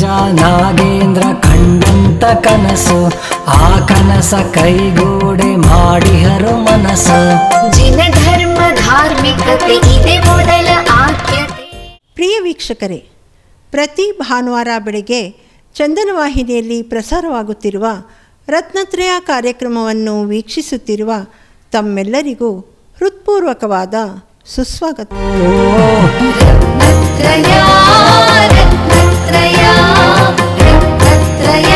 ನಿಜ ನಾಗೇಂದ್ರ ಕಂಡಂತ ಕನಸು, ಆ ಕನಸ ಕೈಗೂಡಿ ಮಾಡಿಹರು ಮನಸ್ಸು. ಜಿನ ಧರ್ಮ ಧಾರ್ಮಿಕತೆ ಇದೆ ಮೊದಲ ಆದ್ಯತೆ. ಪ್ರಿಯ ವೀಕ್ಷಕರೇ, ಪ್ರತಿ ಭಾನುವಾರ ಬೆಳಗ್ಗೆ ಚಂದನ ವಾಹಿನಿಯಲ್ಲಿ ಪ್ರಸಾರವಾಗುತ್ತಿರುವ ರತ್ನತ್ರಯ ಕಾರ್ಯಕ್ರಮವನ್ನು ವೀಕ್ಷಿಸುತ್ತಿರುವ ತಮ್ಮೆಲ್ಲರಿಗೂ ಹೃತ್ಪೂರ್ವಕವಾದ ಸುಸ್ವಾಗತ. ರತ್ನತ್ರಯ ರತ್ನತ್ರಯ ರತ್ನತ್ರಯ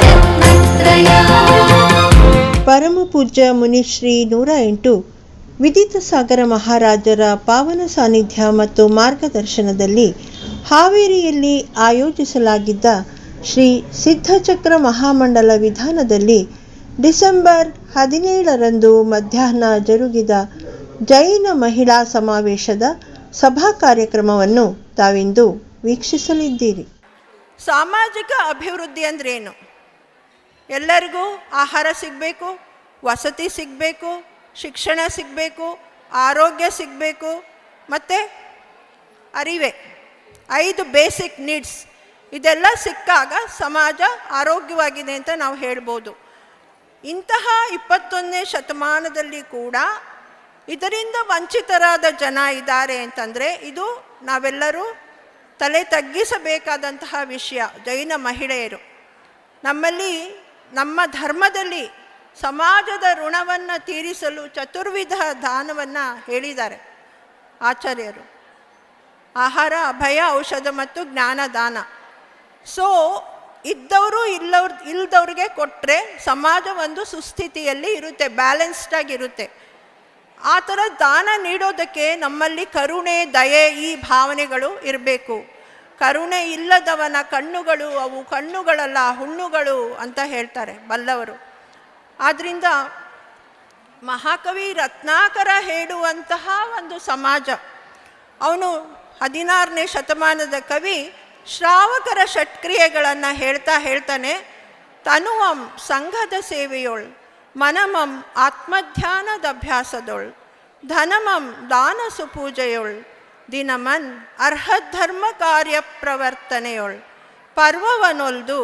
ರತ್ನತ್ರಯ. ಪರಮ ಪೂಜ್ಯ ಮುನಿಶ್ರೀ 108 ವಿದಿತ ಸಾಗರ ಮಹಾರಾಜರ ಪಾವನ ಸಾನ್ನಿಧ್ಯ ಮತ್ತು ಮಾರ್ಗದರ್ಶನದಲ್ಲಿ ಹಾವೇರಿಯಲ್ಲಿ ಆಯೋಜಿಸಲಾಗಿದ್ದ ಶ್ರೀ ಸಿದ್ಧಚಕ್ರ ಮಹಾಮಂಡಲ ವಿಧಾನದಲ್ಲಿ ಡಿಸೆಂಬರ್ 17ರಂದು ಮಧ್ಯಾಹ್ನ ಜರುಗಿದ ಜೈನ ಮಹಿಳಾ ಸಮಾವೇಶದ ಸಭಾ ಕಾರ್ಯಕ್ರಮವನ್ನು ತಾವಿಂದು ವೀಕ್ಷಿಸಲಿದ್ದೀರಿ. ಸಾಮಾಜಿಕ ಅಭಿವೃದ್ಧಿ ಅಂದ್ರೇನು? ಎಲ್ಲರಿಗೂ ಆಹಾರ ಸಿಗಬೇಕು, ವಸತಿ ಸಿಗಬೇಕು, ಶಿಕ್ಷಣ ಸಿಗಬೇಕು, ಆರೋಗ್ಯ ಸಿಗಬೇಕು, ಮತ್ತು ಅರಿವೆ 5 ಬೇಸಿಕ್ ನೀಡ್ಸ್. ಇದೆಲ್ಲ ಸಿಕ್ಕಾಗ ಸಮಾಜ ಆರೋಗ್ಯವಾಗಿದೆ ಅಂತ ನಾವು ಹೇಳ್ಬೋದು. ಇಂತಹ 21ನೇ ಶತಮಾನದಲ್ಲಿ ಕೂಡ ಇದರಿಂದ ವಂಚಿತರಾದ ಜನ ಇದ್ದಾರೆ ಅಂತಂದರೆ ಇದು ನಾವೆಲ್ಲರೂ ತಲೆ ತಗ್ಗಿಸಬೇಕಾದಂತಹ ವಿಷಯ. ಜೈನ ಮಹಿಳೆಯರು ನಮ್ಮಲ್ಲಿ, ನಮ್ಮ ಧರ್ಮದಲ್ಲಿ ಸಮಾಜದ ಋಣವನ್ನು ತೀರಿಸಲು ಚತುರ್ವಿಧ ದಾನವನ್ನು ಹೇಳಿದ್ದಾರೆ ಆಚಾರ್ಯರು. ಆಹಾರ, ಅಭಯ, ಔಷಧ ಮತ್ತು ಜ್ಞಾನದಾನ. ಸೊ ಇದ್ದವರು ಇಲ್ಲದವ್ರಿಗೆ ಕೊಟ್ಟರೆ ಸಮಾಜ ಒಂದು ಸುಸ್ಥಿತಿಯಲ್ಲಿ ಇರುತ್ತೆ, ಬ್ಯಾಲೆನ್ಸ್ಡ್ ಆಗಿರುತ್ತೆ. ಆ ಥರ ದಾನ ನೀಡೋದಕ್ಕೆ ನಮ್ಮಲ್ಲಿ ಕರುಣೆ, ದಯೆ ಈ ಭಾವನೆಗಳು ಇರಬೇಕು. ಕರುಣೆ ಇಲ್ಲದವನ ಕಣ್ಣುಗಳು ಅವು ಕಣ್ಣುಗಳಲ್ಲ ಹುಣ್ಣುಗಳು ಅಂತ ಹೇಳ್ತಾರೆ ಬಲ್ಲವರು. ಆದ್ದರಿಂದ ಮಹಾಕವಿ ರತ್ನಾಕರ ಹೇಳುವಂತಹ ಒಂದು ಸಮಾಜ, ಅವನು 16ನೇ ಶತಮಾನದ ಕವಿ, ಶ್ರಾವಕರ ಷಟ್ಕ್ರಿಯೆಗಳನ್ನು ಹೇಳ್ತಾನೆ. ತನುವಂ ಸಂಘದ ಸೇವೆಯೊಳ್, ಮನಮಂ ಆತ್ಮಧ್ಯಾನದ ಅಭ್ಯಾಸದೊಳ್, ಧನಮಂ ದಾನ ಸುಪೂಜೆಯೊಳ್, ದಿನಮನ್ ಅರ್ಹಧರ್ಮ ಕಾರ್ಯ ಪ್ರವರ್ತನೆಯೊಳ್, ಪರ್ವವನೊಲ್ದು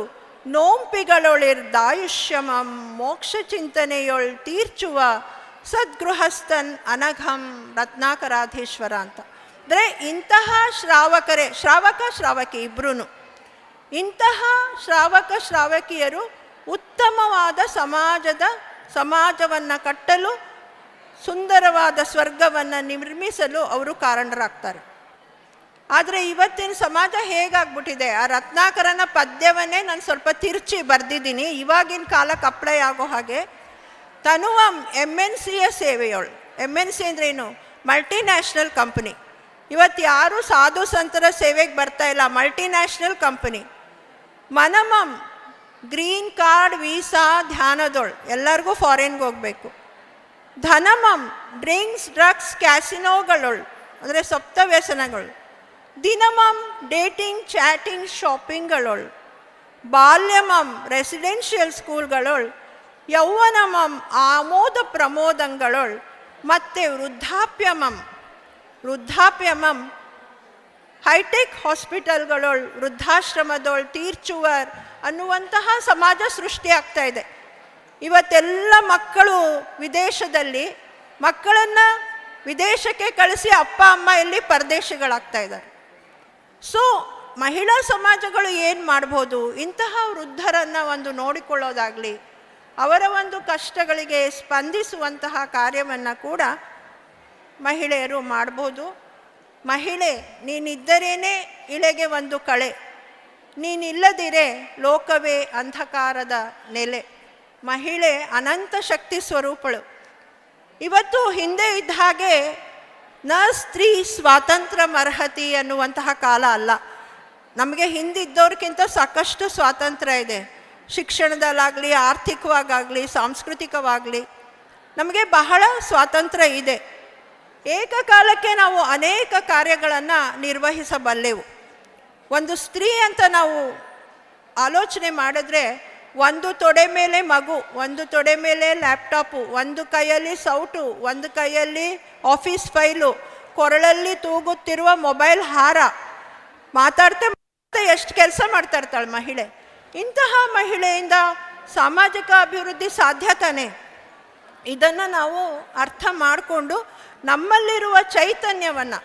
ನೋಂಪಿಗಳೊಳಿರ್ದಾಯುಷ್ಯಮಂ ಮೋಕ್ಷ ಚಿಂತನೆಯೊಳ್ ತೀರ್ಚುವ ಸದ್ಗೃಹಸ್ಥನ್ ಅನಘಂ ರತ್ನಾಕರಾಧೀಶ್ವರ ಅಂತ. ಅಂದರೆ ಇಂತಹ ಶ್ರಾವಕಿ ಇಬ್ಬರೂ, ಇಂತಹ ಶ್ರಾವಕಿಯರು ಉತ್ತಮವಾದ ಸಮಾಜವನ್ನು ಕಟ್ಟಲು, ಸುಂದರವಾದ ಸ್ವರ್ಗವನ್ನು ನಿರ್ಮಿಸಲು ಅವರು ಕಾರಣರಾಗ್ತಾರೆ. ಆದರೆ ಇವತ್ತಿನ ಸಮಾಜ ಹೇಗಾಗ್ಬಿಟ್ಟಿದೆ, ಆ ರತ್ನಾಕರನ ಪದ್ಯವನ್ನೇ ನಾನು ಸ್ವಲ್ಪ ತಿರ್ಚಿ ಬರೆದಿದ್ದೀನಿ, ಇವಾಗಿನ ಕಾಲಕ್ಕೆ ಅಪ್ಲೈ ಆಗೋ ಹಾಗೆ. ತನುವಂ MNCಯ ಸೇವೆಯೊಳು. MNC ಅಂದ್ರೇನು? Multinational company. ಇವತ್ತು ಯಾರೂ ಸಾಧು ಸಂತರ ಸೇವೆಗೆ ಬರ್ತಾ ಇಲ್ಲ, ಮಲ್ಟಿನ್ಯಾಷನಲ್ ಕಂಪನಿ. ಮನಮಂ ಗ್ರೀನ್ ಕಾರ್ಡ್ ವೀಸಾ ಧ್ಯಾನದೊಳು, ಎಲ್ಲರಿಗೂ ಫಾರಿನ್ಗೆ ಹೋಗಬೇಕು. ಧನಮಂ ಡ್ರಿಂಕ್ಸ್ ಡ್ರಗ್ಸ್ ಕ್ಯಾಸಿನೋಗಳೊಳು, ಅಂದರೆ ಸಪ್ತ ವ್ಯಸನಗಳು. ದಿನಮಂ ಡೇಟಿಂಗ್ ಚಾಟಿಂಗ್ ಶಾಪಿಂಗ್ಗಳೊಳು. ಬಾಲ್ಯಮಂ ರೆಸಿಡೆನ್ಷಿಯಲ್ ಸ್ಕೂಲ್ಗಳೊಳು. ಯೌವನಮಂ ಆಮೋದ ಪ್ರಮೋದಂಗಳೊಳು. ಮತ್ತು ವೃದ್ಧಾಪ್ಯಮಂ ಹೈಟೆಕ್ ಹಾಸ್ಪಿಟಲ್ಗಳೊಳು, ವೃದ್ಧಾಶ್ರಮದೊಳು ತೀರ್ಚುವರ್ ಅನ್ನುವಂತಹ ಸಮಾಜ ಸೃಷ್ಟಿಯಾಗ್ತಾ ಇದೆ. ಇವತ್ತೆಲ್ಲ ಮಕ್ಕಳು ವಿದೇಶದಲ್ಲಿ, ಮಕ್ಕಳನ್ನು ವಿದೇಶಕ್ಕೆ ಕಳಿಸಿ ಅಪ್ಪ ಅಮ್ಮ ಇಲ್ಲಿ ಪರದೇಶಿಗಳಾಗ್ತಾ ಇದ್ದಾರೆ. ಸೊ ಮಹಿಳಾ ಸಮಾಜಗಳು ಏನು ಮಾಡ್ಬೋದು? ಇಂತಹ ವೃದ್ಧರನ್ನು ಒಂದು ನೋಡಿಕೊಳ್ಳೋದಾಗಲಿ, ಅವರ ಒಂದು ಕಷ್ಟಗಳಿಗೆ ಸ್ಪಂದಿಸುವಂತಹ ಕಾರ್ಯವನ್ನು ಕೂಡ ಮಹಿಳೆಯರು ಮಾಡ್ಬೋದು. ಮಹಿಳೆ ನೀನಿದ್ದರೇನೆ ಇಳೆಗೆ ಒಂದು ಕಳೆ, ನೀನಿಲ್ಲದಿರೆ ಲೋಕವೇ ಅಂಧಕಾರದ ನೆಲೆ. ಮಹಿಳೆ ಅನಂತ ಶಕ್ತಿ ಸ್ವರೂಪಳು. ಇವತ್ತು ಹಿಂದೆ ಇದ್ದ ಹಾಗೆ ನ ಸ್ತ್ರೀ ಸ್ವಾತಂತ್ರ್ಯ ಮರ್ಹತಿ ಅನ್ನುವಂತಹ ಕಾಲ ಅಲ್ಲ. ನಮಗೆ ಹಿಂದಿದ್ದವ್ರಿಗಿಂತ ಸಾಕಷ್ಟು ಸ್ವಾತಂತ್ರ್ಯ ಇದೆ. ಶಿಕ್ಷಣದಲ್ಲಾಗಲಿ, ಆರ್ಥಿಕವಾಗಲಿ, ಸಾಂಸ್ಕೃತಿಕವಾಗಲಿ ನಮಗೆ ಬಹಳ ಸ್ವಾತಂತ್ರ್ಯ ಇದೆ. ಏಕಕಾಲಕ್ಕೆ ನಾವು ಅನೇಕ ಕಾರ್ಯಗಳನ್ನು ನಿರ್ವಹಿಸಬಲ್ಲೆವು. ಒಂದು ಸ್ತ್ರೀ ಅಂತ ನಾವು ಆಲೋಚನೆ ಮಾಡಿದ್ರೆ, ಒಂದು ತೊಡೆ ಮೇಲೆ ಮಗು, ಒಂದು ತೊಡೆ ಮೇಲೆ ಲ್ಯಾಪ್ಟಾಪು, ಒಂದು ಕೈಯಲ್ಲಿ ಸೌಟು, ಒಂದು ಕೈಯಲ್ಲಿ ಆಫೀಸ್ ಫೈಲು, ಕೊರಳಲ್ಲಿ ತೂಗುತ್ತಿರುವ ಮೊಬೈಲ್ ಹಾರ, ಮಾತಾಡ್ತಾ ಎಷ್ಟು ಕೆಲಸ ಮಾಡ್ತಾ ಇರ್ತಾಳೆ ಮಹಿಳೆ. ಇಂತಹ ಮಹಿಳೆಯಿಂದ ಸಾಮಾಜಿಕ ಅಭಿವೃದ್ಧಿ ಸಾಧ್ಯ ತಾನೇ? ಇದನ್ನು ನಾವು ಅರ್ಥ ಮಾಡಿಕೊಂಡು ನಮ್ಮಲ್ಲಿರುವ ಚೈತನ್ಯವನ್ನು,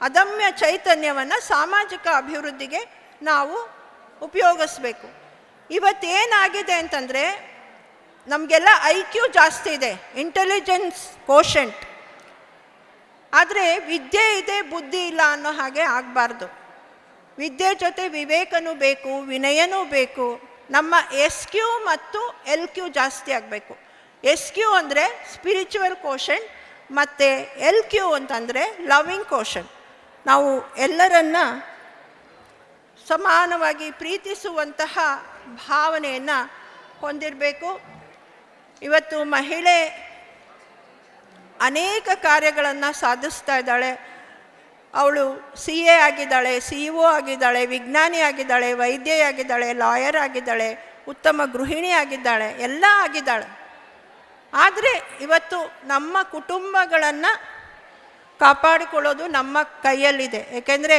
ಅದಮ್ಯ ಚೈತನ್ಯವನ್ನು ಸಾಮಾಜಿಕ ಅಭಿವೃದ್ಧಿಗೆ ನಾವು ಉಪಯೋಗಿಸ್ಬೇಕು. ಇವತ್ತೇನಾಗಿದೆ ಅಂತಂದರೆ, ನಮಗೆಲ್ಲ IQ ಜಾಸ್ತಿ ಇದೆ, ಇಂಟೆಲಿಜೆನ್ಸ್ ಕೋಶೆಂಟ್. ಆದರೆ ವಿದ್ಯೆ ಇದೆ, ಬುದ್ಧಿ ಇಲ್ಲ ಅನ್ನೋ ಹಾಗೆ ಆಗಬಾರ್ದು. ವಿದ್ಯೆ ಜೊತೆ ವಿವೇಕನೂ ಬೇಕು, ವಿನಯನೂ ಬೇಕು. ನಮ್ಮ SQ ಮತ್ತು LQ ಜಾಸ್ತಿ ಆಗಬೇಕು. SQ ಅಂದರೆ ಸ್ಪಿರಿಚುವಲ್ ಕೋಶೆಂಟ್ ಮತ್ತು LQ ಅಂತಂದರೆ ಲವಿಂಗ್ ಕೋಶೆಂಟ್. ನಾವು ಎಲ್ಲರನ್ನ ಸಮಾನವಾಗಿ ಪ್ರೀತಿಸುವಂತಹ ಭಾವನೆಯನ್ನು ಹೊಂದಿರಬೇಕು. ಇವತ್ತು ಮಹಿಳೆ ಅನೇಕ ಕಾರ್ಯಗಳನ್ನು ಸಾಧಿಸ್ತಾ ಇದ್ದಾಳೆ. ಅವಳು CA ಆಗಿದ್ದಾಳೆ, CEO ಆಗಿದ್ದಾಳೆ, ವಿಜ್ಞಾನಿ ಆಗಿದ್ದಾಳೆ, ವೈದ್ಯೆ ಆಗಿದ್ದಾಳೆ, ಲಾಯರ್ ಆಗಿದ್ದಾಳೆ, ಉತ್ತಮ ಗೃಹಿಣಿ ಆಗಿದ್ದಾಳೆ, ಎಲ್ಲ ಆಗಿದ್ದಾಳೆ. ಆದರೆ ಇವತ್ತು ನಮ್ಮ ಕುಟುಂಬಗಳನ್ನು ಕಾಪಾಡಿಕೊಳ್ಳೋದು ನಮ್ಮ ಕೈಯಲ್ಲಿದೆ. ಏಕೆಂದರೆ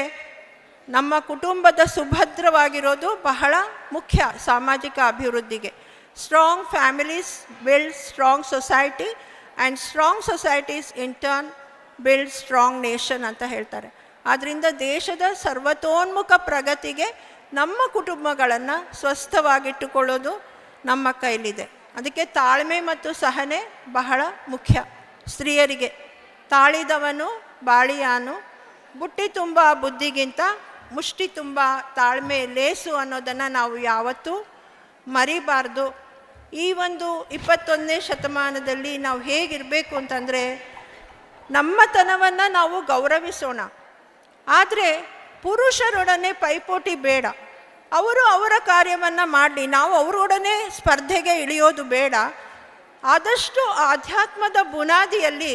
ನಮ್ಮ ಕುಟುಂಬದ ಸುಭದ್ರವಾಗಿರೋದು ಬಹಳ ಮುಖ್ಯ ಸಾಮಾಜಿಕ ಅಭಿವೃದ್ಧಿಗೆ. Strong families build strong society and strong societies in turn build strong nation ಅಂತ ಹೇಳ್ತಾರೆ. ಆದ್ದರಿಂದ ದೇಶದ ಸರ್ವತೋನ್ಮುಖ ಪ್ರಗತಿಗೆ ನಮ್ಮ ಕುಟುಂಬಗಳನ್ನು ಸ್ವಸ್ಥವಾಗಿಟ್ಟುಕೊಳ್ಳೋದು ನಮ್ಮ ಕೈಲಿದೆ. ಅದಕ್ಕೆ ತಾಳ್ಮೆ ಮತ್ತು ಸಹನೆ ಬಹಳ ಮುಖ್ಯ. ಸ್ತ್ರೀಯರಿಗೆ ತಾಳಿದವನು ಬಾಳಿಯಾನು, ಬುಟ್ಟಿ ತುಂಬ ಬುದ್ಧಿಗಿಂತ ಮುಷ್ಟಿ ತುಂಬ ತಾಳ್ಮೆ ಲೇಸು ಅನ್ನೋದನ್ನು ನಾವು ಯಾವತ್ತೂ ಮರಿಬಾರ್ದು. ಈ ಒಂದು 21ನೇ ಶತಮಾನದಲ್ಲಿ ನಾವು ಹೇಗಿರಬೇಕು ಅಂತಂದರೆ, ನಮ್ಮತನವನ್ನು ನಾವು ಗೌರವಿಸೋಣ. ಆದರೆ ಪುರುಷರೊಡನೆ ಪೈಪೋಟಿ ಬೇಡ. ಅವರು ಅವರ ಕಾರ್ಯವನ್ನು ಮಾಡಲಿ, ನಾವು ಅವರೊಡನೆ ಸ್ಪರ್ಧೆಗೆ ಇಳಿಯೋದು ಬೇಡ. ಆದಷ್ಟು ಆಧ್ಯಾತ್ಮದ ಬುನಾದಿಯಲ್ಲಿ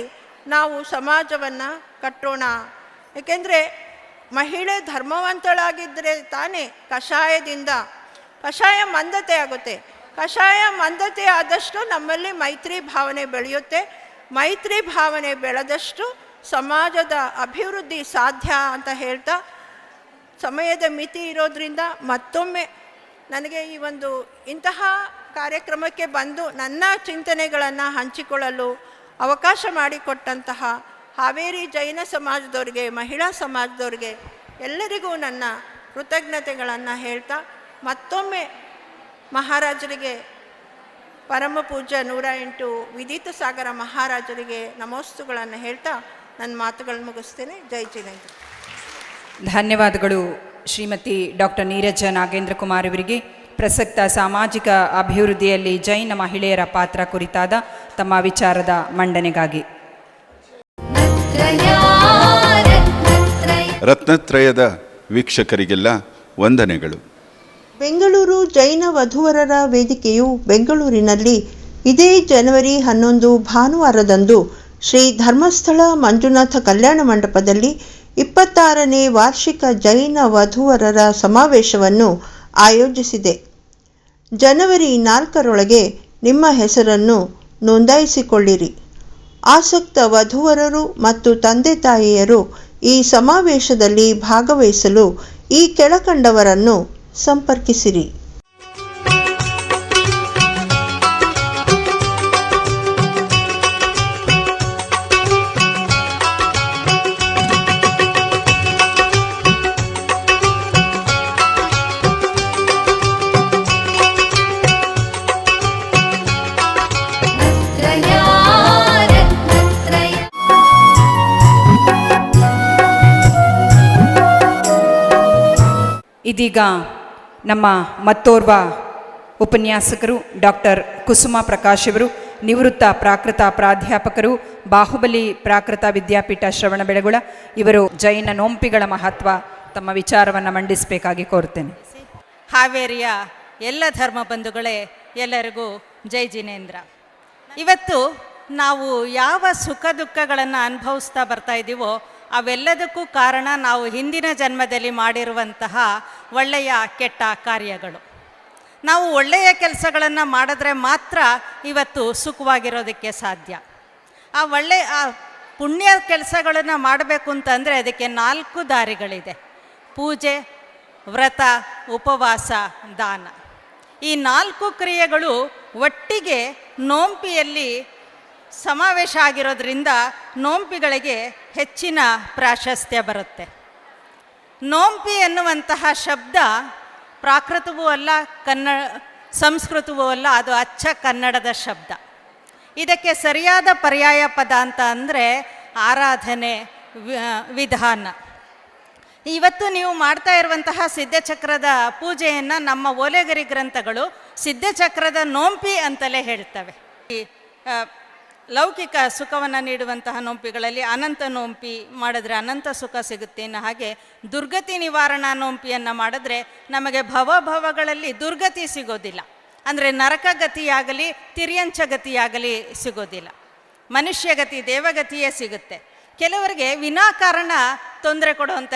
ನಾವು ಸಮಾಜವನ್ನು ಕಟ್ಟೋಣ. ಏಕೆಂದರೆ ಮಹಿಳೆ ಧರ್ಮವಂತಳಾಗಿದ್ದರೆ ತಾನೇ ಕಷಾಯ ಮಂದತೆ ಆಗುತ್ತೆ. ಕಷಾಯ ಮಂದತೆ ಆದಷ್ಟು ನಮ್ಮಲ್ಲಿ ಮೈತ್ರಿ ಭಾವನೆ ಬೆಳೆಯುತ್ತೆ. ಮೈತ್ರಿ ಭಾವನೆ ಬೆಳೆದಷ್ಟು ಸಮಾಜದ ಅಭಿವೃದ್ಧಿ ಸಾಧ್ಯ ಅಂತ ಹೇಳ್ತಾ, ಸಮಯದ ಮಿತಿ ಇರೋದ್ರಿಂದ ಮತ್ತೊಮ್ಮೆ ನನಗೆ ಈ ಒಂದು ಇಂತಹ ಕಾರ್ಯಕ್ರಮಕ್ಕೆ ಬಂದು ನನ್ನ ಚಿಂತನೆಗಳನ್ನು ಹಂಚಿಕೊಳ್ಳಲು ಅವಕಾಶ ಮಾಡಿಕೊಟ್ಟಂತಹ ಹಾವೇರಿ ಜೈನ ಸಮಾಜದವ್ರಿಗೆ, ಮಹಿಳಾ ಸಮಾಜದವ್ರಿಗೆ ಎಲ್ಲರಿಗೂ ನನ್ನ ಕೃತಜ್ಞತೆಗಳನ್ನು ಹೇಳ್ತಾ, ಮತ್ತೊಮ್ಮೆ ಮಹಾರಾಜರಿಗೆ, ಪರಮ ಪೂಜ್ಯ 108 ವಿದಿತ ಸಾಗರ ಮಹಾರಾಜರಿಗೆ ನಮೋಸ್ತುಗಳನ್ನು ಹೇಳ್ತಾ ನನ್ನ ಮಾತುಗಳನ್ನು ಮುಗಿಸ್ತೇನೆ. ಜೈ ಜಿನೇಂದ್ರ. ಧನ್ಯವಾದಗಳು ಶ್ರೀಮತಿ ಡಾಕ್ಟರ್ ನೀರಜ ನಾಗೇಂದ್ರ ಕುಮಾರ್ ಅವರಿಗೆ. ಪ್ರಸಕ್ತ ಸಾಮಾಜಿಕ ಅಭಿವೃದ್ಧಿಯಲ್ಲಿ ಜೈನ ಮಹಿಳೆಯರ ಪಾತ್ರ ಕುರಿತಾದ ತಮ್ಮ ವಿಚಾರದ ಮಂಡನೆಗಾಗಿ. ರತ್ನತ್ರಯದ ವೀಕ್ಷಕರಿಗೆಲ್ಲ ವಂದನೆಗಳು. ಬೆಂಗಳೂರು ಜೈನ ವಧುವರರ ವೇದಿಕೆಯು ಬೆಂಗಳೂರಿನಲ್ಲಿ ಇದೇ ಜನವರಿ 11 ಭಾನುವಾರದಂದು ಶ್ರೀ ಧರ್ಮಸ್ಥಳ ಮಂಜುನಾಥ ಕಲ್ಯಾಣ ಮಂಟಪದಲ್ಲಿ 26ನೇ ವಾರ್ಷಿಕ ಜೈನ ವಧುವರರ ಸಮಾವೇಶವನ್ನು ಆಯೋಜಿಸಿದೆ. ಜನವರಿ 4ರೊಳಗೆ ನಿಮ್ಮ ಹೆಸರನ್ನು ನೋಂದಾಯಿಸಿಕೊಳ್ಳಿರಿ. ಆಸಕ್ತ ವಧುವರರು ಮತ್ತು ತಂದೆ ತಾಯಿಯರು ಈ ಸಮಾವೇಶದಲ್ಲಿ ಭಾಗವಹಿಸಲು ಈ ಕೆಳಕಂಡವರನ್ನು ಸಂಪರ್ಕಿಸಿರಿ. ಇದೀಗ ನಮ್ಮ ಮತ್ತೋರ್ವ ಉಪನ್ಯಾಸಕರು ಡಾಕ್ಟರ್ ಕುಸುಮಾ ಪ್ರಕಾಶ್ ಅವರು, ನಿವೃತ್ತ ಪ್ರಾಕೃತ ಪ್ರಾಧ್ಯಾಪಕರು, ಬಾಹುಬಲಿ ಪ್ರಾಕೃತ ವಿದ್ಯಾಪೀಠ ಶ್ರವಣಬೆಳಗೊಳ. ಇವರು ಜೈನ ನೋಂಪಿಗಳ ಮಹತ್ವ ತಮ್ಮ ವಿಚಾರವನ್ನು ಮಂಡಿಸಬೇಕಾಗಿ ಕೋರ್ತೇನೆ. ಹಾವೇರಿಯ ಎಲ್ಲ ಧರ್ಮ ಬಂಧುಗಳೇ, ಎಲ್ಲರಿಗೂ ಜೈ ಜಿನೇಂದ್ರ. ಇವತ್ತು ನಾವು ಯಾವ ಸುಖ ದುಃಖಗಳನ್ನು ಅನುಭವಿಸ್ತಾ ಬರ್ತಾ ಇದ್ದೀವೋ ಅವೆಲ್ಲದಕ್ಕೂ ಕಾರಣ ನಾವು ಹಿಂದಿನ ಜನ್ಮದಲ್ಲಿ ಮಾಡಿರುವಂತಹ ಒಳ್ಳೆಯ ಕೆಟ್ಟ ಕಾರ್ಯಗಳು. ನಾವು ಒಳ್ಳೆಯ ಕೆಲಸಗಳನ್ನು ಮಾಡಿದ್ರೆ ಮಾತ್ರ ಇವತ್ತು ಸುಖವಾಗಿರೋದಕ್ಕೆ ಸಾಧ್ಯ. ಆ ಪುಣ್ಯ ಕೆಲಸಗಳನ್ನು ಮಾಡಬೇಕು ಅಂತಂದರೆ ಅದಕ್ಕೆ 4 ದಾರಿಗಳಿದೆ: ಪೂಜೆ, ವ್ರತ, ಉಪವಾಸ, ದಾನ. ಈ 4 ಕ್ರಿಯೆಗಳು ಒಟ್ಟಿಗೆ ನೋಂಪಿಯಲ್ಲಿ ಸಮಾವೇಶ ಆಗಿರೋದ್ರಿಂದ ನೋಂಪಿಗಳಿಗೆ ಹೆಚ್ಚಿನ ಪ್ರಾಶಸ್ತ್ಯ ಬರುತ್ತೆ. ನೋಂಪಿ ಎನ್ನುವಂತಹ ಶಬ್ದ ಪ್ರಾಕೃತವೂ ಅಲ್ಲ, ಸಂಸ್ಕೃತವೂ ಅಲ್ಲ, ಅದು ಅಚ್ಚ ಕನ್ನಡದ ಶಬ್ದ. ಇದಕ್ಕೆ ಸರಿಯಾದ ಪರ್ಯಾಯ ಪದ ಅಂತ ಅಂದರೆ ಆರಾಧನೆ, ವಿಧಾನ. ಇವತ್ತು ನೀವು ಮಾಡ್ತಾ ಇರುವಂತಹ ಸಿದ್ಧಚಕ್ರದ ಪೂಜೆಯನ್ನು ನಮ್ಮ ಓಲೆಗರಿ ಗ್ರಂಥಗಳು ಸಿದ್ಧಚಕ್ರದ ನೋಂಪಿ ಅಂತಲೇ ಹೇಳ್ತವೆ. ಈ ಲೌಕಿಕ ಸುಖವನ್ನು ನೀಡುವಂತಹ ನೋಂಪಿಗಳಲ್ಲಿ ಅನಂತ ನೋಂಪಿ ಮಾಡಿದ್ರೆ ಅನಂತ ಸುಖ ಸಿಗುತ್ತೆ. ಇನ್ನು ಹಾಗೆ ದುರ್ಗತಿ ನಿವಾರಣಾ ನೋಂಪಿಯನ್ನು ಮಾಡಿದ್ರೆ ನಮಗೆ ಭವಗಳಲ್ಲಿ ದುರ್ಗತಿ ಸಿಗೋದಿಲ್ಲ. ಅಂದರೆ ನರಕಗತಿಯಾಗಲಿ ತಿರ್ಯಂಚಗತಿಯಾಗಲಿ ಸಿಗೋದಿಲ್ಲ, ಮನುಷ್ಯಗತಿ ದೇವಗತಿಯೇ ಸಿಗುತ್ತೆ. ಕೆಲವರಿಗೆ ವಿನಾಕಾರಣ ತೊಂದರೆ ಕೊಡುವಂಥ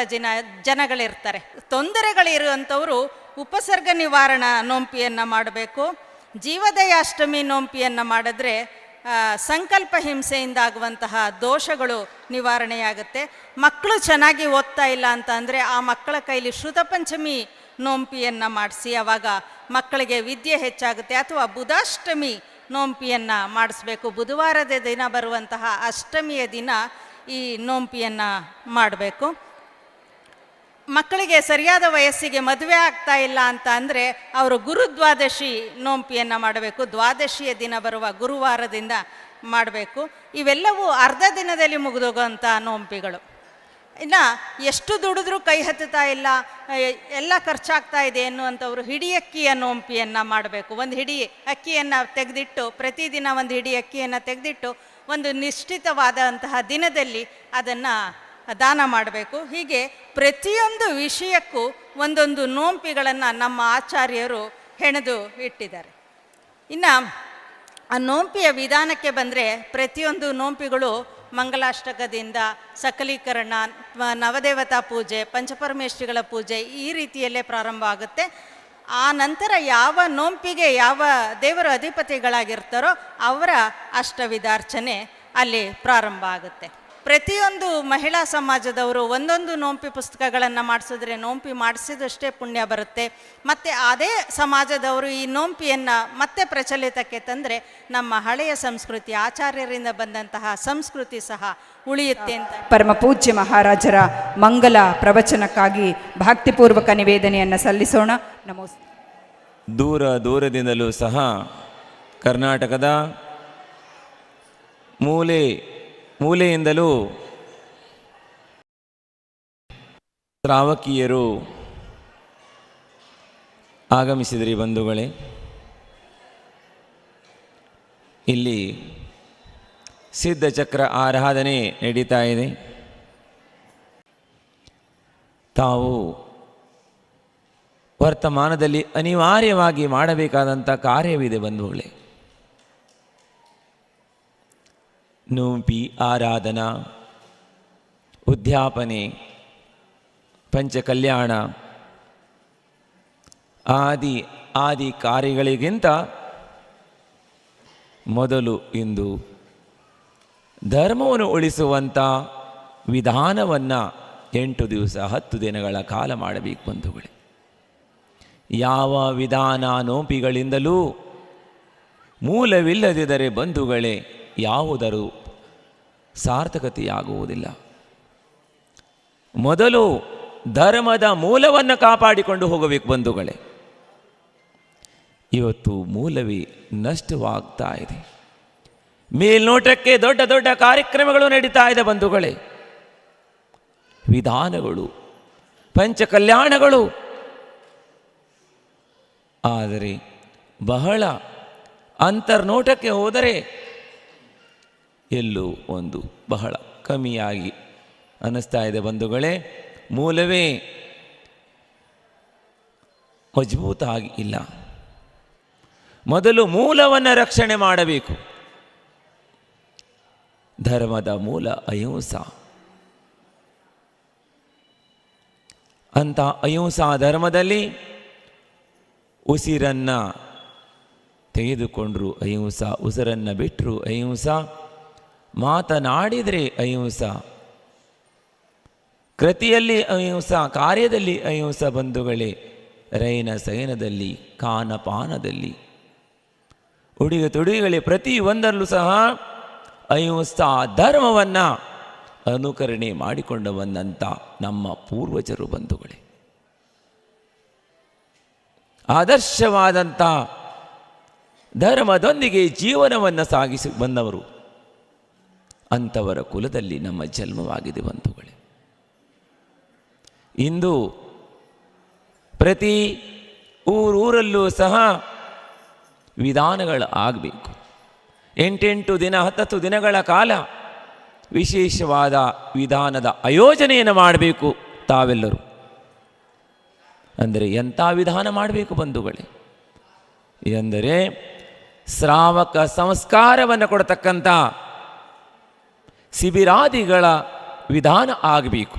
ಜನಗಳಿರ್ತಾರೆ. ತೊಂದರೆಗಳಿರುವಂಥವರು ಉಪಸರ್ಗ ನಿವಾರಣಾ ನೋಂಪಿಯನ್ನು ಮಾಡಬೇಕು. ಜೀವದಯಾಷ್ಟಮಿ ನೋಂಪಿಯನ್ನು ಮಾಡಿದ್ರೆ ಸಂಕಲ್ಪ ಹಿಂಸೆಯಿಂದ ಆಗುವಂತಹ ದೋಷಗಳು ನಿವಾರಣೆಯಾಗುತ್ತೆ. ಮಕ್ಕಳು ಚೆನ್ನಾಗಿ ಓದ್ತಾ ಇಲ್ಲ ಅಂತ ಅಂದರೆ ಆ ಮಕ್ಕಳ ಕೈಲಿ ಶ್ರುತಪಂಚಮಿ ನೋಂಪಿಯನ್ನು ಮಾಡಿಸಿ, ಆವಾಗ ಮಕ್ಕಳಿಗೆ ವಿದ್ಯೆ ಹೆಚ್ಚಾಗುತ್ತೆ. ಅಥವಾ ಬುಧಾಷ್ಟಮಿ ನೋಂಪಿಯನ್ನು ಮಾಡಿಸ್ಬೇಕು. ಬುಧವಾರದ ದಿನ ಬರುವಂತಹ ಅಷ್ಟಮಿಯ ದಿನ ಈ ನೋಂಪಿಯನ್ನು ಮಾಡಬೇಕು. ಮಕ್ಕಳಿಗೆ ಸರಿಯಾದ ವಯಸ್ಸಿಗೆ ಮದುವೆ ಆಗ್ತಾ ಇಲ್ಲ ಅಂತ ಅಂದರೆ ಅವರು ಗುರುದ್ವಾದಶಿ ನೋಂಪಿಯನ್ನು ಮಾಡಬೇಕು. ದ್ವಾದಶಿಯ ದಿನ ಬರುವ ಗುರುವಾರದಿಂದ ಮಾಡಬೇಕು. ಇವೆಲ್ಲವೂ ಅರ್ಧ ದಿನದಲ್ಲಿ ಮುಗಿದೋಗೋಂಥ ನೋಂಪಿಗಳು. ಇನ್ನು ಎಷ್ಟು ದುಡಿದ್ರೂ ಕೈ ಹತ್ತುತ್ತಾ ಇಲ್ಲ, ಎಲ್ಲ ಖರ್ಚಾಗ್ತಾ ಇದೆ ಎನ್ನುವಂಥವ್ರು ಹಿಡಿ ಅಕ್ಕಿಯ ನೋಂಪಿಯನ್ನು ಮಾಡಬೇಕು. ಒಂದು ಹಿಡಿ ಅಕ್ಕಿಯನ್ನು ತೆಗೆದಿಟ್ಟು, ಪ್ರತಿದಿನ ಒಂದು ಹಿಡಿ ಅಕ್ಕಿಯನ್ನು ತೆಗೆದಿಟ್ಟು ಒಂದು ನಿಶ್ಚಿತವಾದಂತಹ ದಿನದಲ್ಲಿ ಅದನ್ನು ದಾನ ಮಾಡಬೇಕು. ಹೀಗೆ ಪ್ರತಿಯೊಂದು ವಿಷಯಕ್ಕೂ ಒಂದೊಂದು ನೋಂಪಿಗಳನ್ನು ನಮ್ಮ ಆಚಾರ್ಯರು ಹೆಣೆದು ಇಟ್ಟಿದ್ದಾರೆ. ಇನ್ನು ಆ ನೋಂಪಿಯ ವಿಧಾನಕ್ಕೆ ಬಂದರೆ ಪ್ರತಿಯೊಂದು ನೋಂಪಿಗಳು ಮಂಗಲಾಷ್ಟಕದಿಂದ ಸಕಲೀಕರಣ, ನವದೇವತಾ ಪೂಜೆ, ಪಂಚಪರಮೇಶ್ವರಿಗಳ ಪೂಜೆ ಈ ರೀತಿಯಲ್ಲೇ ಪ್ರಾರಂಭ ಆಗುತ್ತೆ. ಆ ನಂತರ ಯಾವ ನೋಂಪಿಗೆ ಯಾವ ದೇವರು ಅಧಿಪತಿಗಳಾಗಿರ್ತಾರೋ ಅವರ ಅಷ್ಟವಿಧಾರ್ಚನೆ ಅಲ್ಲಿ ಪ್ರಾರಂಭ ಆಗುತ್ತೆ. ಪ್ರತಿಯೊಂದು ಮಹಿಳಾ ಸಮಾಜದವರು ಒಂದೊಂದು ನೋಂಪಿ ಪುಸ್ತಕಗಳನ್ನು ಮಾಡಿಸಿದ್ರೆ ನೋಂಪಿ ಮಾಡಿಸಿದಷ್ಟೇ ಪುಣ್ಯ ಬರುತ್ತೆ. ಮತ್ತು ಅದೇ ಸಮಾಜದವರು ಈ ನೋಂಪಿಯನ್ನು ಮತ್ತೆ ಪ್ರಚಲಿತಕ್ಕೆ ತಂದರೆ ನಮ್ಮ ಹಳೆಯ ಸಂಸ್ಕೃತಿ, ಆಚಾರ್ಯರಿಂದ ಬಂದಂತಹ ಸಂಸ್ಕೃತಿ ಸಹ ಉಳಿಯುತ್ತೆ ಅಂತ. ಪರಮ ಪೂಜ್ಯ ಮಹಾರಾಜರ ಮಂಗಲ ಪ್ರವಚನಕ್ಕಾಗಿ ಭಕ್ತಿಪೂರ್ವಕ ನಿವೇದನೆಯನ್ನು ಸಲ್ಲಿಸೋಣ. ನಮೋ. ದೂರದಿಂದಲೂ ಸಹ ಕರ್ನಾಟಕದ ಮೂಲೆಯಿಂದಲೂ ಶ್ರಾವಕಿಯರು ಆಗಮಿಸಿದ್ರಿ ಬಂಧುಗಳೇ. ಇಲ್ಲಿ ಸಿದ್ಧಚಕ್ರ ಆರಾಧನೆ ನಡೀತಾ ಇದೆ. ತಾವು ವರ್ತಮಾನದಲ್ಲಿ ಅನಿವಾರ್ಯವಾಗಿ ಮಾಡಬೇಕಾದಂಥ ಕಾರ್ಯವಿದೆ ಬಂಧುಗಳೇ. ನೋಂಪಿ ಆರಾಧನಾ, ಉದ್ಯಾಪನೆ, ಪಂಚಕಲ್ಯಾಣ ಆದಿ ಕಾರ್ಯಗಳಿಗಿಂತ ಮೊದಲು ಇಂದು ಧರ್ಮವನ್ನು ಉಳಿಸುವಂಥ ವಿಧಾನವನ್ನು 8 ದಿವಸ 10 ದಿನಗಳ ಕಾಲ ಮಾಡಬೇಕು ಬಂಧುಗಳೇ. ಯಾವ ವಿಧಾನ ನೋಂಪಿಗಳಿಂದಲೂ ಮೂಲವಿಲ್ಲದಿದ್ದರೆ ಬಂಧುಗಳೇ ಯಾವುದರೂ ಸಾರ್ಥಕತೆಯಾಗುವುದಿಲ್ಲ. ಮೊದಲು ಧರ್ಮದ ಮೂಲವನ್ನು ಕಾಪಾಡಿಕೊಂಡು ಹೋಗಬೇಕು ಬಂಧುಗಳೇ. ಇವತ್ತು ಮೂಲವೇ ನಷ್ಟವಾಗ್ತಾ ಇದೆ. ಮೇಲ್ನೋಟಕ್ಕೆ ದೊಡ್ಡ ದೊಡ್ಡ ಕಾರ್ಯಕ್ರಮಗಳು ನಡೀತಾ ಇದೆ ಬಂಧುಗಳೇ, ವಿಧಾನಗಳು, ಪಂಚಕಲ್ಯಾಣಗಳು. ಆದರೆ ಬಹಳ ಅಂತರ್ನೋಟಕ್ಕೆ ಹೋದರೆ ಎಲ್ಲೂ ಒಂದು ಬಹಳ ಕಮ್ಮಿಯಾಗಿ ಅನ್ನಿಸ್ತಾ ಇದೆ ಬಂಧುಗಳೇ. ಮೂಲವೇ ಮಜಬೂತಾಗಿ ಇಲ್ಲ. ಮೊದಲು ಮೂಲವನ್ನು ರಕ್ಷಣೆ ಮಾಡಬೇಕು. ಧರ್ಮದ ಮೂಲ ಅಹಿಂಸಾ. ಅಂತ ಅಹಿಂಸಾ ಧರ್ಮದಲ್ಲಿ ಉಸಿರನ್ನು ತೆಗೆದುಕೊಂಡ್ರು ಅಹಿಂಸಾ, ಉಸಿರನ್ನು ಬಿಟ್ಟರು ಅಹಿಂಸಾ, ಮಾತನಾಡಿದರೆ ಅಹಿಂಸಾ, ಕೃತಿಯಲ್ಲಿ ಅಹಿಂಸ, ಕಾರ್ಯದಲ್ಲಿ ಅಹಿಂಸ ಬಂಧುಗಳೇ. ರೈನ ಸೈನದಲ್ಲಿ, ಕಾನಪಾನದಲ್ಲಿ, ಉಡುಗೆ ತೊಡುಗೆಗಳೇ ಪ್ರತಿ ಒಂದರಲ್ಲೂ ಸಹ ಅಹಿಂಸಾ ಧರ್ಮವನ್ನು ಅನುಕರಣೆ ಮಾಡಿಕೊಂಡು ಬಂದಂಥ ನಮ್ಮ ಪೂರ್ವಜರು ಬಂಧುಗಳೇ. ಆದರ್ಶವಾದಂಥ ಧರ್ಮದೊಂದಿಗೆ ಜೀವನವನ್ನು ಸಾಗಿಸಿ ಬಂದವರು. ಅಂಥವರ ಕುಲದಲ್ಲಿ ನಮ್ಮ ಜನ್ಮವಾಗಿದೆ ಬಂಧುಗಳೇ. ಇಂದು ಪ್ರತಿ ಊರಲ್ಲೂ ಸಹ ವಿಧಾನಗಳು ಆಗಬೇಕು. 8 ದಿನ 10 ದಿನಗಳ ಕಾಲ ವಿಶೇಷವಾದ ವಿಧಾನದ ಆಯೋಜನೆಯನ್ನು ಮಾಡಬೇಕು ತಾವೆಲ್ಲರೂ. ಅಂದರೆ ಎಂಥ ವಿಧಾನ ಮಾಡಬೇಕು ಬಂಧುಗಳೇ ಎಂದರೆ ಶ್ರಾವಕ ಸಂಸ್ಕಾರವನ್ನು ಕೊಡತಕ್ಕಂಥ ಶಿಬಿರಾದಿಗಳ ವಿಧಾನ ಆಗಬೇಕು.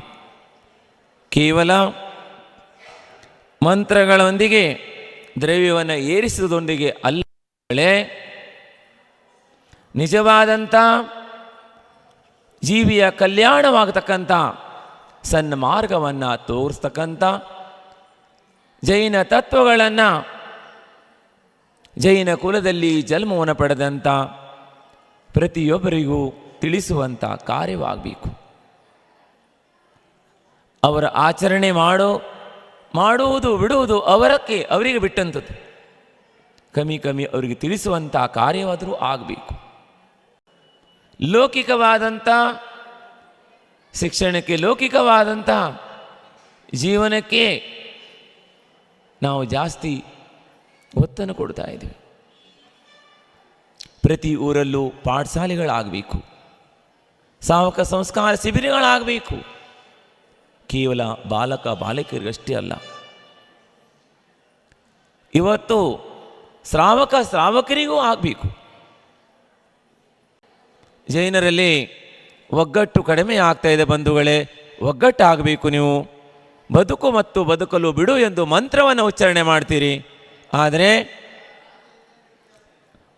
ಕೇವಲ ಮಂತ್ರಗಳೊಂದಿಗೆ ದ್ರವ್ಯವನ್ನು ಏರಿಸುವುದರೊಂದಿಗೆ ಅಲ್ಲೇ ನಿಜವಾದಂಥ ಜೀವಿಯ ಕಲ್ಯಾಣವಾಗತಕ್ಕಂಥ ಸನ್ಮಾರ್ಗವನ್ನು ತೋರಿಸ್ತಕ್ಕಂಥ ಜೈನ ತತ್ವಗಳನ್ನು, ಜೈನ ಕುಲದಲ್ಲಿ ಜನ್ಮವನ್ನು ಪಡೆದಂಥ ಪ್ರತಿಯೊಬ್ಬರಿಗೂ ತಿಳಿಸುವಂಥ ಕಾರ್ಯವಾಗಬೇಕು. ಅವರ ಆಚರಣೆ ಮಾಡುವುದು ಬಿಡುವುದು ಅವರಿಗೆ ಬಿಟ್ಟಂಥದ್ದು. ಕಮ್ಮಿ ಅವರಿಗೆ ತಿಳಿಸುವಂಥ ಕಾರ್ಯವಾದರೂ ಆಗಬೇಕು. ಲೌಕಿಕವಾದಂಥ ಶಿಕ್ಷಣಕ್ಕೆ, ಲೌಕಿಕವಾದಂಥ ಜೀವನಕ್ಕೆ ನಾವು ಜಾಸ್ತಿ ಒತ್ತನ್ನು ಕೊಡ್ತಾ ಇದ್ದೀವಿ. ಪ್ರತಿ ಊರಲ್ಲೂ ಪಾಠಶಾಲೆಗಳಾಗಬೇಕು, ಶ್ರಾವಕ ಸಂಸ್ಕಾರ ಶಿಬಿರಗಳಾಗಬೇಕು. ಕೇವಲ ಬಾಲಕರಿಗಷ್ಟೇ ಅಲ್ಲ, ಇವತ್ತು ಶ್ರಾವಕರಿಗೂ ಆಗಬೇಕು. ಜೈನರಲ್ಲಿ ಒಗ್ಗಟ್ಟು ಕಡಿಮೆ ಆಗ್ತಾ ಇದೆ ಬಂಧುಗಳೇ. ಒಗ್ಗಟ್ಟಾಗಬೇಕು. ನೀವು ಬದುಕು ಮತ್ತು ಬದುಕಲು ಬಿಡು ಎಂದು ಮಂತ್ರವನ್ನು ಉಚ್ಚಾರಣೆ ಮಾಡ್ತೀರಿ, ಆದರೆ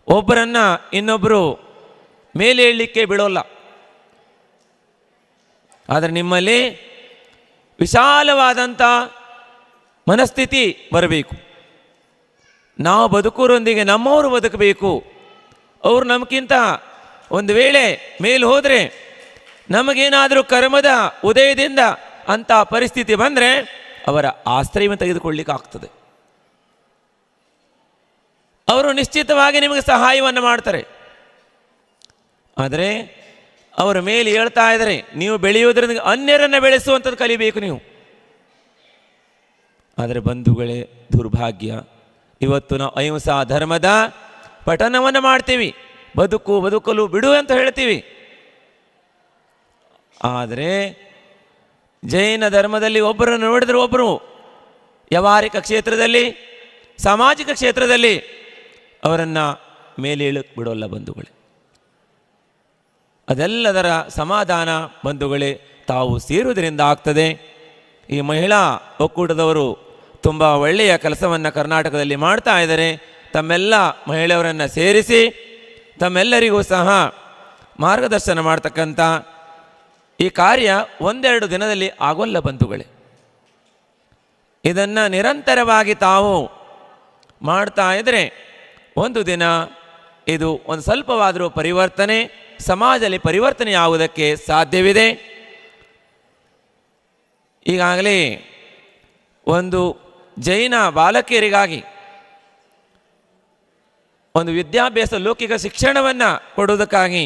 ಒಬ್ಬರನ್ನ ಇನ್ನೊಬ್ಬರು ಮೇಲೆ ಏಳಲಿಕ್ಕೆ ಬಿಡೋಲ್ಲ. ಆದರೆ ನಿಮ್ಮಲ್ಲಿ ವಿಶಾಲವಾದಂಥ ಮನಸ್ಥಿತಿ ಬರಬೇಕು. ನಾವು ಬದುಕೋರೊಂದಿಗೆ ನಮ್ಮವರು ಬದುಕಬೇಕು. ಅವರು ನಮಗಿಂತ ಒಂದು ವೇಳೆ ಮೇಲೆ ಹೋದರೆ ನಮಗೇನಾದರೂ ಕರ್ಮದ ಉದಯದಿಂದ ಅಂಥ ಪರಿಸ್ಥಿತಿ ಬಂದರೆ ಅವರ ಆಶ್ರಯವನ್ನು ತೆಗೆದುಕೊಳ್ಳಿಕ್ಕೆ ಆಗ್ತದೆ. ಅವರು ನಿಶ್ಚಿತವಾಗಿ ನಿಮಗೆ ಸಹಾಯವನ್ನು ಮಾಡ್ತಾರೆ. ಆದರೆ ಅವರ ಮೇಲೆ ಹೇಳ್ತಾ ಇದ್ದಾರೆ, ನೀವು ಬೆಳೆಯುವುದರಿಂದ ಅನ್ಯರನ್ನು ಬೆಳೆಸುವಂಥದ್ದು ಕಲಿಬೇಕು ನೀವು. ಆದರೆ ಬಂಧುಗಳೇ, ದುರ್ಭಾಗ್ಯ, ಇವತ್ತು ನಾವು ಅಹಿಂಸಾ ಧರ್ಮದ ಪಠನವನ್ನು ಮಾಡ್ತೀವಿ, ಬದುಕಲು ಬಿಡು ಅಂತ ಹೇಳ್ತೀವಿ. ಆದರೆ ಜೈನ ಧರ್ಮದಲ್ಲಿ ಒಬ್ಬರನ್ನು ನೋಡಿದರೆ ಒಬ್ಬರು ವ್ಯಾವಹಾರಿಕ ಕ್ಷೇತ್ರದಲ್ಲಿ, ಸಾಮಾಜಿಕ ಕ್ಷೇತ್ರದಲ್ಲಿ ಅವರನ್ನು ಮೇಲೆ ಇಳಕ್ಕೆ ಬಿಡೋಲ್ಲ ಬಂಧುಗಳೇ. ಅದೆಲ್ಲದರ ಸಮಾಧಾನ ಬಂಧುಗಳೇ ತಾವು ಸೇರುವುದರಿಂದ ಆಗ್ತದೆ. ಈ ಮಹಿಳಾ ಒಕ್ಕೂಟದವರು ತುಂಬ ಒಳ್ಳೆಯ ಕೆಲಸವನ್ನು ಕರ್ನಾಟಕದಲ್ಲಿ ಮಾಡ್ತಾ ಇದ್ದಾರೆ. ತಮ್ಮೆಲ್ಲ ಮಹಿಳೆಯರನ್ನು ಸೇರಿಸಿ ತಮ್ಮೆಲ್ಲರಿಗೂ ಸಹ ಮಾರ್ಗದರ್ಶನ ಮಾಡ್ತಕ್ಕಂಥ ಈ ಕಾರ್ಯ 1-2 ದಿನದಲ್ಲಿ ಆಗೋಲ್ಲ ಬಂಧುಗಳೇ. ಇದನ್ನು ನಿರಂತರವಾಗಿ ತಾವು ಮಾಡ್ತಾ ಇದ್ದರೆ ಒಂದು ದಿನ ಇದು ಒಂದು ಸ್ವಲ್ಪವಾದರೂ ಪರಿವರ್ತನೆ, ಸಮಾಜದಲ್ಲಿ ಪರಿವರ್ತನೆ ಆಗುವುದಕ್ಕೆ ಸಾಧ್ಯವಿದೆ. ಈಗಾಗಲೇ ಒಂದು ಜೈನ ಬಾಲಕಿಯರಿಗಾಗಿ ಒಂದು ವಿದ್ಯಾಭ್ಯಾಸ ಲೌಕಿಕ ಶಿಕ್ಷಣವನ್ನು ಕೊಡುವುದಕ್ಕಾಗಿ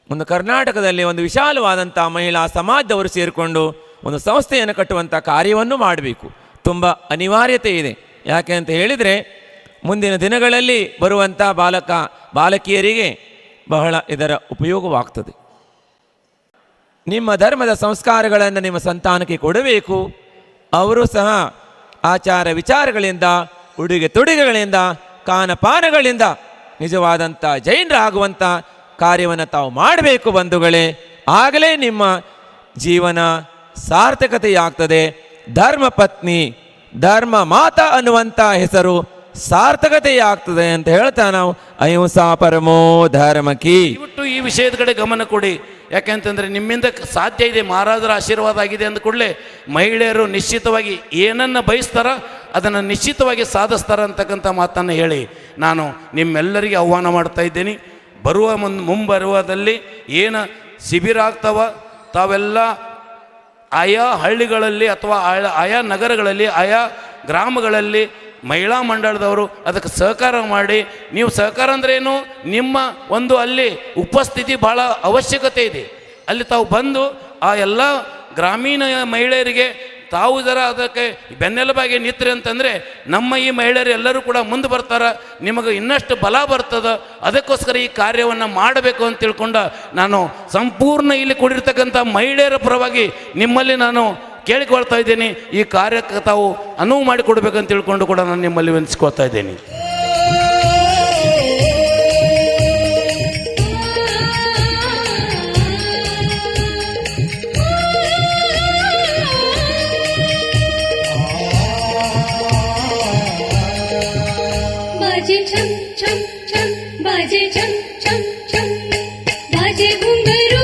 ಒಂದು ಕರ್ನಾಟಕದಲ್ಲಿ ಒಂದು ವಿಶಾಲವಾದಂಥ ಮಹಿಳಾ ಸಮಾಜದವರು ಸೇರಿಕೊಂಡು ಒಂದು ಸಂಸ್ಥೆಯನ್ನು ಕಟ್ಟುವಂಥ ಕಾರ್ಯವನ್ನು ಮಾಡಬೇಕು. ತುಂಬ ಅನಿವಾರ್ಯತೆ ಇದೆ. ಯಾಕೆ ಅಂತ ಹೇಳಿದರೆ ಮುಂದಿನ ದಿನಗಳಲ್ಲಿ ಬರುವಂಥ ಬಾಲಕಿಯರಿಗೆ ಬಹಳ ಇದರ ಉಪಯೋಗವಾಗ್ತದೆ. ನಿಮ್ಮ ಧರ್ಮದ ಸಂಸ್ಕಾರಗಳನ್ನು ನಿಮ್ಮ ಸಂತಾನಕ್ಕೆ ಕೊಡಬೇಕು. ಅವರು ಸಹ ಆಚಾರ ವಿಚಾರಗಳಿಂದ, ಉಡುಗೆ ತೊಡುಗೆಗಳಿಂದ, ಕಾನಪಾನಗಳಿಂದ ನಿಜವಾದಂಥ ಜೈನರಾಗುವಂಥ ಕಾರ್ಯವನ್ನು ತಾವು ಮಾಡಬೇಕು ಬಂಧುಗಳೇ. ಆಗಲೇ ನಿಮ್ಮ ಜೀವನ ಸಾರ್ಥಕತೆಯಾಗ್ತದೆ. ಧರ್ಮ ಪತ್ನಿ, ಧರ್ಮ ಮಾತಾ ಅನ್ನುವಂಥ ಹೆಸರು ಸಾರ್ಥಕತೆಯಾಗ್ತದೆ ಅಂತ ಹೇಳ್ತಾ ನಾವು ಅಹಿಂಸಾ ಪರಮೋ ಧರ್ಮಕಿ. ಈ ವಿಷಯದ ಕಡೆ ಗಮನ ಕೊಡಿ. ಯಾಕೆಂತಂದರೆ ನಿಮ್ಮಿಂದ ಸಾಧ್ಯ ಇದೆ, ಮಹಾರಾಜರ ಆಶೀರ್ವಾದ ಆಗಿದೆ ಅಂದ ಕೂಡಲೇ ಮಹಿಳೆಯರು ನಿಶ್ಚಿತವಾಗಿ ಏನನ್ನು ಬಯಸ್ತಾರ ಅದನ್ನು ನಿಶ್ಚಿತವಾಗಿ ಸಾಧಿಸ್ತಾರ ಅಂತಕ್ಕಂಥ ಮಾತನ್ನು ಹೇಳಿ ನಾನು ನಿಮ್ಮೆಲ್ಲರಿಗೆ ಆಹ್ವಾನ ಮಾಡ್ತಾ ಇದ್ದೀನಿ. ಬರುವ ಮುಂಬರುವದಲ್ಲಿ ಏನು ಶಿಬಿರ ಆಗ್ತಾವ ತಾವೆಲ್ಲ ಆಯಾ ಹಳ್ಳಿಗಳಲ್ಲಿ ಅಥವಾ ಆಯಾ ನಗರಗಳಲ್ಲಿ ಆಯಾ ಗ್ರಾಮಗಳಲ್ಲಿ ಮಹಿಳಾ ಮಂಡಳದವರು ಅದಕ್ಕೆ ಸಹಕಾರ ಮಾಡಿ, ನೀವು ಸಹಕಾರ ಅಂದ್ರೇನು, ನಿಮ್ಮ ಒಂದು ಅಲ್ಲಿ ಉಪಸ್ಥಿತಿ ಭಾಳ ಅವಶ್ಯಕತೆ ಇದೆ. ಅಲ್ಲಿ ತಾವು ಬಂದು ಆ ಎಲ್ಲ ಗ್ರಾಮೀಣ ಮಹಿಳೆಯರಿಗೆ ತಾವು ಜರ ಅದಕ್ಕೆ ಬೆನ್ನೆಲುಬಾಗಿ ನಿಂತ್ರಿ ಅಂತಂದರೆ ನಮ್ಮ ಈ ಮಹಿಳೆಯರು ಎಲ್ಲರೂ ಕೂಡ ಮುಂದೆ ಬರ್ತಾರೆ, ನಿಮಗೆ ಇನ್ನಷ್ಟು ಬಲ ಬರ್ತದೆ. ಅದಕ್ಕೋಸ್ಕರ ಈ ಕಾರ್ಯವನ್ನು ಮಾಡಬೇಕು ಅಂತ ತಿಳ್ಕೊಂಡು ನಾನು ಸಂಪೂರ್ಣ ಇಲ್ಲಿ ಕೂಡಿರ್ತಕ್ಕಂಥ ಮಹಿಳೆಯರ ಪರವಾಗಿ ನಿಮ್ಮಲ್ಲಿ ನಾನು ಕೇಳಿಕೊಳ್ತಾ ಇದ್ದೀನಿ. ಈ ಕಾರ್ಯಕ್ಕೆ ತಾವು ಅನುವು ಮಾಡಿಕೊಡ್ಬೇಕಂತ ತಿಳ್ಕೊಂಡು ಕೂಡ ನಾನು ನಿಮ್ಮಲ್ಲಿ ವಿನಿಸ್ಕೊಳ್ತಾ ಇದ್ದೀನಿ. बाजे छम छम छम बाजे छम छम छम बाजे घुंघरू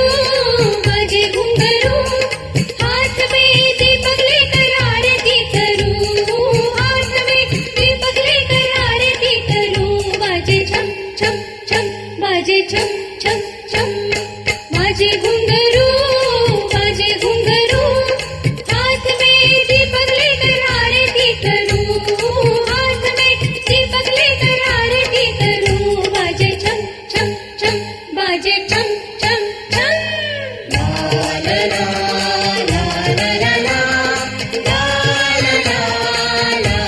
हाथ में दीपक लेकर आरती करूं, हाथ में दीपक लेकर आरती करूं. बाजे छम छम छम बाजे छम छम छम बाजे घुंघरू हाथ में दीपक लेकर आरती करूं, हाथ में दीपक लेकर आरती करूं. बाजे छम छम छम बाजे छम छम छम. ला ला ला ला ला ला ला ला ला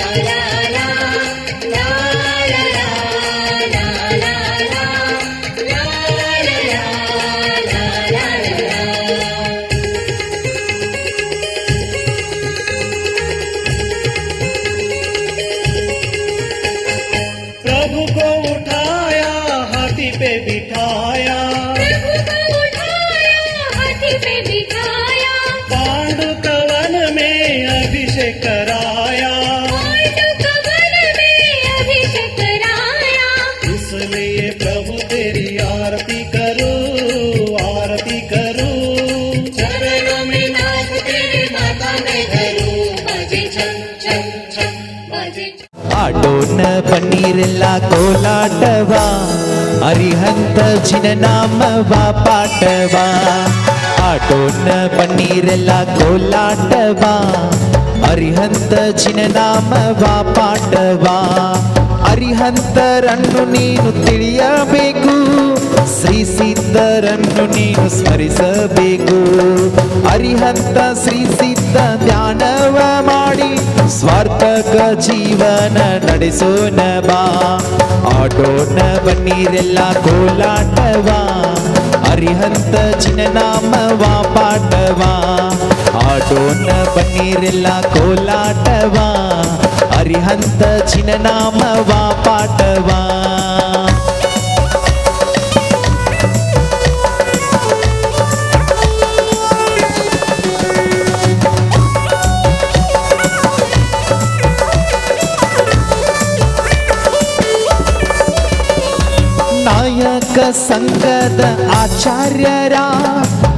ला ला ला ला ला प्रभु को उठाया हाथी पे बिठाया, प्रभु को उठाया हाथी पे बिठाया, पांडु कवन में अभिषेक कराया, पांडु कवन में अभिषेक कराया. इसलिए प्रभु तेरी आरती करूं, चरणों में नाच तेरे माता में धरूं. बाजे छम छम छम बाजे छम. ಆಡೋಣ ಪನ್ನೀರೆಲ್ಲ ಕೋಲಾಟವಾ, ಅರಿಹಂತ ಜಿನನಾಮವಾ ಪಾಟವಾ. ಆಡೋಣ ಪನ್ನೀರೆಲ್ಲ ಕೋಲಾಟವಾ, ಅರಿಹಂತ ಜಿನನಾಮವಾ ಪಾಟವಾ. ಅರಿಹಂತರನ್ನು ನೀನು ತಿಳಿಯಬೇಕು, ಶ್ರೀ ಸಿದ್ಧರನ್ನು ನೀನು ಸ್ಮರಿಸಬೇಕು. ಅರಿಹಂತ ಶ್ರೀ ಸಿದ್ಧ ಧ್ಯಾನವ ಮಾಡಿ ಸ್ವಾರ್ಥಕ ಜೀವನ ನಡೆಸೋಣ ಬಾ. ಆಡೋಣ ಬನ್ನೀರೆಲ್ಲ ಕೋಲಾಟವಾ, ಅರಿಹಂತ ಜಿನನಾಮವಾ ಪಾಟವಾ. ಆಡೋಣ ಬನ್ನೀರೆಲ್ಲ ಕೋಲಾಟವಾ, ಅರಿಹಂತ ಜಿನನಾಮವಾ ಪಾಟವಾ. ನಾಯಕ ಸಂಘದ ಆಚಾರ್ಯರ,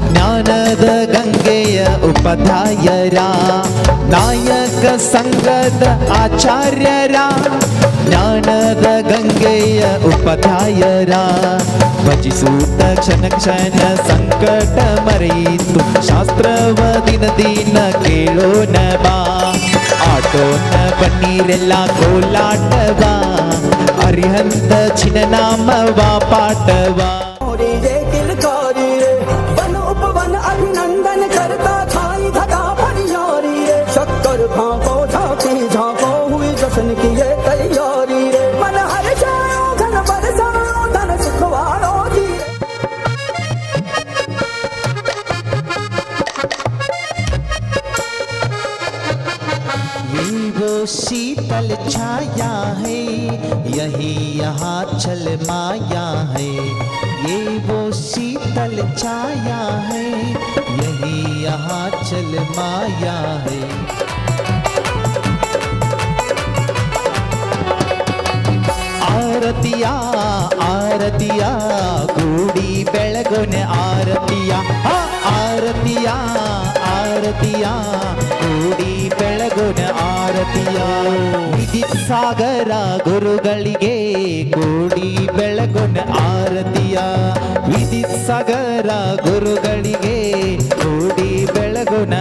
ಜ್ಞಾನದ ಗಂಗೆಯ ಉಪಾಧ್ಯಾಯರ. ನಾಯಕ ಸಂಘದ ಆಚಾರ್ಯರ, ಜ್ಞಾನದ ಗಂಗೆಯ ಉಪಾಧ್ಯಾಯರ. ಭಜಿಸೂತ ಕ್ಷಣ ಕ್ಷಣ ಸಂಕಟ ಮರೆಯಿತು, ಶಾಸ್ತ್ರವ ದಿನ ದಿನ ಕೇಳೋಣ ಬಾ. ಆಟೋಣ ಬನ್ನೀರೆಲ್ಲ ಕೋಲಾಟವಾ, ಅರಿಹಂತ ಚಿನನಾಮವಾ ಪಾಟವಾ. अभिनंदन करता छाई धगा परियारी रे, शक्कर भापो झांकी झांको हुई जश्न की ये तैयारी रे. मन हर जाओ धन बरसाओ धन सुखवारो दी. ये वो शीतल छाया है, यही यहाँ चल माया है. ये वो शीतल छाया है, यही यहाँ चल माया है. ಆರತಿಯ ಆರತಿಯ ಕೂಡಿ ಬೆಳಗೊನೆ ಆರತಿಯ ಆರತಿಯ ಆರತಿಯ ಕೂಡಿ ಬೆಳಗುನ ಆರತಿಯ ವಿದ್ಯುತ್ ಸಾಗರ ಗುರುಗಳಿಗೆ ಕೂಡಿ ಬೆಳಗುನ ಆರತಿಯ ವಿದ್ಯುತ್ ಸಾಗರ ಗುರುಗಳಿಗೆ ಕೂಡಿ ಬೆಳಗುನ